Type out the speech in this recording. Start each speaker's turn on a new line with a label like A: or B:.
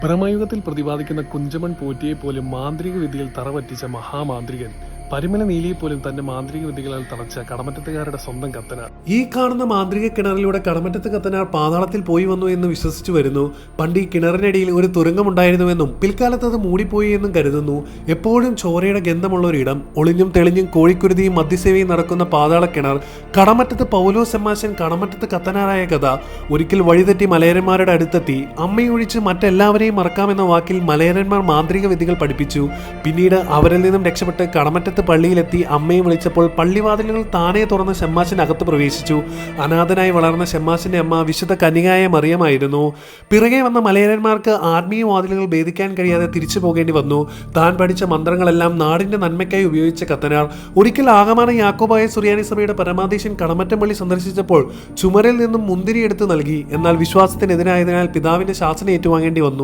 A: ബ്രഹ്മയുഗത്തിൽ പ്രതിപാദിക്കുന്ന കുഞ്ചമൺ പോറ്റിയെപ്പോലും മാന്ത്രിക വിദ്യയിൽ തറപറ്റിച്ച മഹാമാന്ത്രികൻ, പരിമല നീലിയെപ്പോലും തന്റെ മാന്ത്രിക വിദ്യകളാൽ തളച്ച കടമറ്റത്തുകാരുടെ സ്വന്തം കത്തനാർ. ഈ കാണുന്ന മാന്ത്രിക കിണറിലൂടെ കടമറ്റത്ത് കത്തനാർ പാതാളത്തിൽ പോയി വന്നു എന്ന് വിശ്വസിച്ചു വരുന്നു. പണ്ട് ഈ കിണറിനടിയിൽ ഒരു തുരങ്കമുണ്ടായിരുന്നുവെന്നും പിൽക്കാലത്ത് അത് മൂടിപ്പോയി എന്നും കരുതുന്നു. എപ്പോഴും ചോരയുടെ ഗന്ധമുള്ള ഒരിടം, ഒളിഞ്ഞും തെളിഞ്ഞും കോഴിക്കുരുതിയും മദ്യസേവയും നടക്കുന്ന പാതാള കിണർ, കടമറ്റത്ത് പൗലോസ് സെമ്മാശൻ കടമറ്റത്ത് കത്തനാരായ കഥ. ഒരിക്കൽ വഴിതെറ്റി മലയരന്മാരുടെ അടുത്തെത്തി അമ്മയൊഴിച്ച് മറ്റെല്ലാവരെയും മറക്കാമെന്ന വാക്കിൽ മലയരന്മാർ മാന്ത്രിക വിദ്യകൾ പഠിപ്പിച്ചു. പിന്നീട് അവരിൽ നിന്നും രക്ഷപ്പെട്ട് കടമറ്റത്ത് പള്ളിയിലെത്തി അമ്മയെ വിളിച്ചപ്പോൾ പള്ളിവാതിലുകൾ താനേ തുറന്ന് ഷമ്മാശൻ അകത്ത് പ്രവേശിച്ചു. അനാഥനായി വളർന്ന ഷമ്മാശന്റെ അമ്മ വിശുദ്ധ കന്യകയായ മറിയമായിരുന്നു. പിറകെ വന്ന മലയരന്മാർക്ക് ആത്മീയ വാതിലുകൾ ഭേദിക്കാൻ കഴിയാതെ തിരിച്ചു പോകേണ്ടി വന്നു. താൻ പഠിച്ച മന്ത്രങ്ങളെല്ലാം നാടിന്റെ നന്മയ്ക്കായി ഉപയോഗിച്ച കത്തനാർ ഒരിക്കൽ ആകമാന യാക്കോബായ സുറിയാനി സഭയുടെ പരമാധീശൻ കടമറ്റം പള്ളി സന്ദർശിച്ചപ്പോൾ ചുമരിൽ നിന്നും മുന്തിരി എടുത്ത് നൽകി. എന്നാൽ വിശ്വാസത്തിനെതിരായതിനാൽ പിതാവിന്റെ ശാസന ഏറ്റുവാങ്ങേണ്ടി വന്നു.